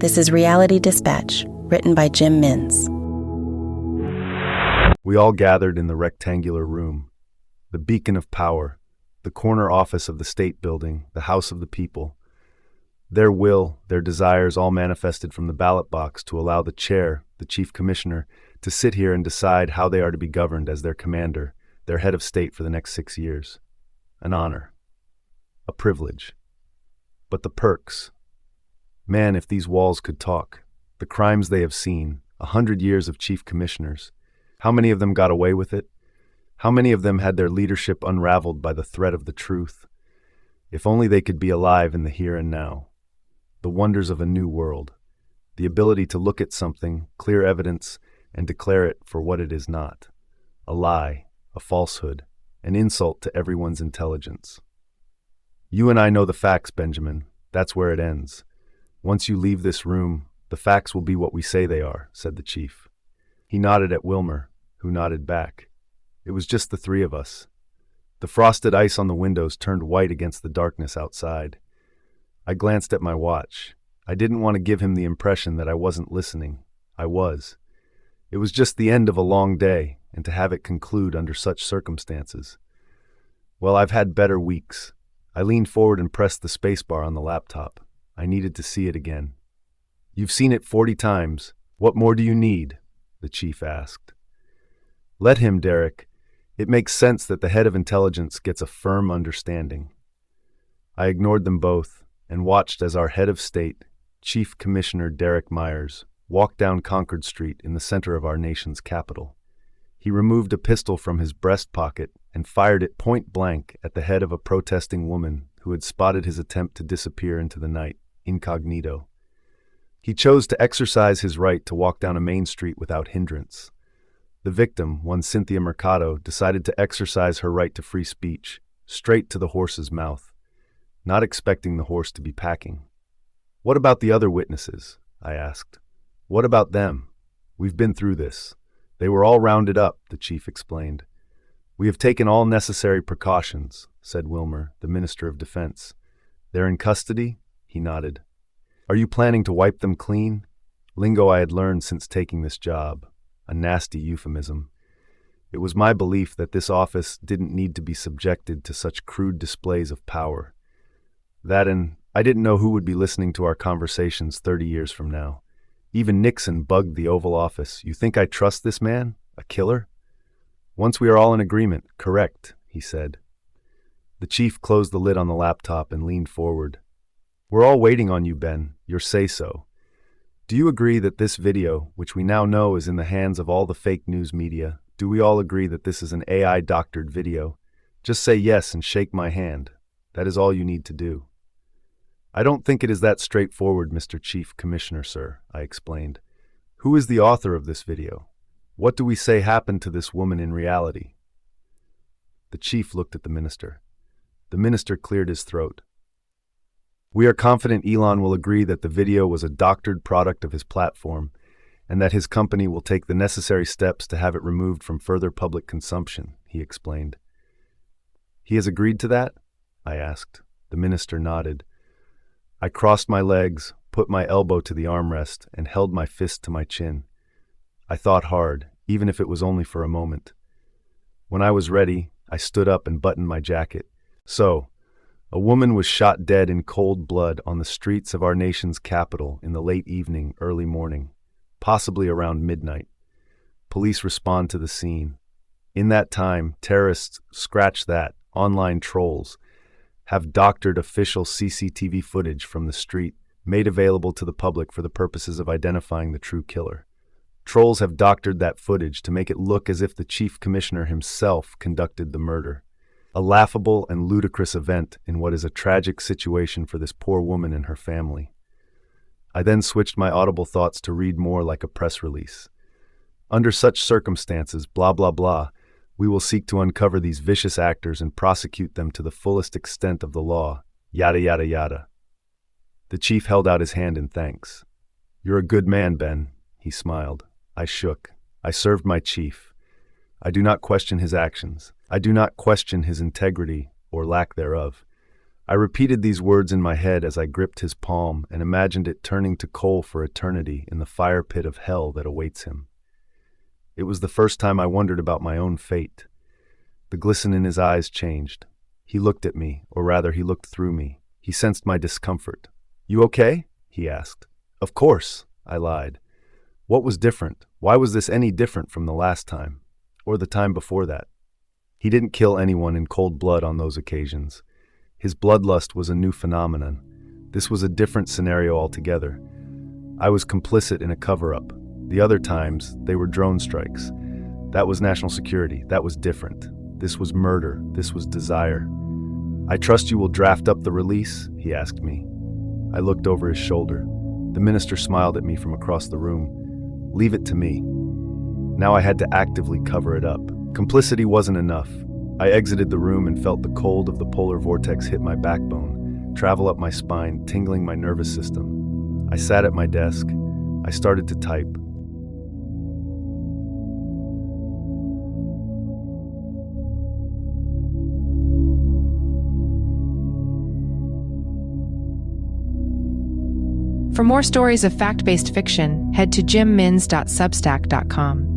This is Reality Dispatch, written by Jim Mintz. We all gathered in the rectangular room, the beacon of power, the corner office of the state building, the house of the people. Their will, their desires all manifested from the ballot box to allow the chair, the chief commissioner, to sit here and decide how they are to be governed as their commander, their head of state for the next 6 years. An honor. A privilege. But the perks. Man, if these walls could talk. The crimes they have seen, 100 years of chief commissioners. How many of them got away with it? How many of them had their leadership unraveled by the threat of the truth? If only they could be alive in the here and now. The wonders of a new world. The ability to look at something, clear evidence, and declare it for what it is not. A lie, a falsehood, an insult to everyone's intelligence. You and I know the facts, Benjamin. That's where it ends. Once you leave this room, the facts will be what we say they are, said the chief. He nodded at Wilmer, who nodded back. It was just the three of us. The frosted ice on the windows turned white against the darkness outside. I glanced at my watch. I didn't want to give him the impression that I wasn't listening. I was. It was just the end of a long day, and to have it conclude under such circumstances. Well, I've had better weeks. I leaned forward and pressed the spacebar on the laptop. I needed to see it again. You've seen it 40 times. What more do you need? The chief asked. Let him, Derek. It makes sense that the head of intelligence gets a firm understanding. I ignored them both and watched as our head of state, Chief Commissioner Derek Myers, walked down Concord Street in the center of our nation's capital. He removed a pistol from his breast pocket and fired it point blank at the head of a protesting woman who had spotted his attempt to disappear into the night, incognito. He chose to exercise his right to walk down a main street without hindrance. The victim, one Cynthia Mercado, decided to exercise her right to free speech, straight to the horse's mouth, not expecting the horse to be packing. What about the other witnesses? I asked. What about them? We've been through this. They were all rounded up, the chief explained. We have taken all necessary precautions, said Wilmer, the Minister of Defense. They're in custody? He nodded. Are you planning to wipe them clean? Lingo I had learned since taking this job. A nasty euphemism. It was my belief that this office didn't need to be subjected to such crude displays of power. That and I didn't know who would be listening to our conversations 30 years from now. Even Nixon bugged the Oval Office. You think I trust this man? A killer? Once we are all in agreement, correct, he said. The chief closed the lid on the laptop and leaned forward. We're all waiting on you, Ben. Your say-so. Do you agree that this video, which we now know is in the hands of all the fake news media, do we all agree that this is an AI-doctored video? Just say yes and shake my hand. That is all you need to do. I don't think it is that straightforward, Mr. Chief Commissioner, sir, I explained. Who is the author of this video? What do we say happened to this woman in reality? The chief looked at the minister. The minister cleared his throat. We are confident Elon will agree that the video was a doctored product of his platform and that his company will take the necessary steps to have it removed from further public consumption, he explained. He has agreed to that? I asked. The minister nodded. I crossed my legs, put my elbow to the armrest, and held my fist to my chin. I thought hard, even if it was only for a moment. When I was ready, I stood up and buttoned my jacket. So, a woman was shot dead in cold blood on the streets of our nation's capital in the late evening, early morning, possibly around midnight. Police respond to the scene. In that time, terrorists, scratch that, online trolls, have doctored official CCTV footage from the street made available to the public for the purposes of identifying the true killer. Trolls have doctored that footage to make it look as if the chief commissioner himself conducted the murder. A laughable and ludicrous event in what is a tragic situation for this poor woman and her family. I then switched my audible thoughts to read more like a press release. Under such circumstances, blah blah blah, we will seek to uncover these vicious actors and prosecute them to the fullest extent of the law, yada yada yada. The chief held out his hand in thanks. You're a good man, Ben, he smiled. I shook. I served my chief. I do not question his actions. I do not question his integrity or lack thereof. I repeated these words in my head as I gripped his palm and imagined it turning to coal for eternity in the fire pit of hell that awaits him. It was the first time I wondered about my own fate. The glisten in his eyes changed. He looked at me, or rather, he looked through me. He sensed my discomfort. "You okay?" he asked. "Of course," I lied. What was different? Why was this any different from the last time? Or the time before that? He didn't kill anyone in cold blood on those occasions. His bloodlust was a new phenomenon. This was a different scenario altogether. I was complicit in a cover-up. The other times, they were drone strikes. That was national security. That was different. This was murder. This was desire. "I trust you will draft up the release?" he asked me. I looked over his shoulder. The minister smiled at me from across the room. "Leave it to me." Now I had to actively cover it up. Complicity wasn't enough. I exited the room and felt the cold of the polar vortex hit my backbone, travel up my spine, tingling my nervous system. I sat at my desk. I started to type. For more stories of fact-based fiction, head to jimmins.substack.com.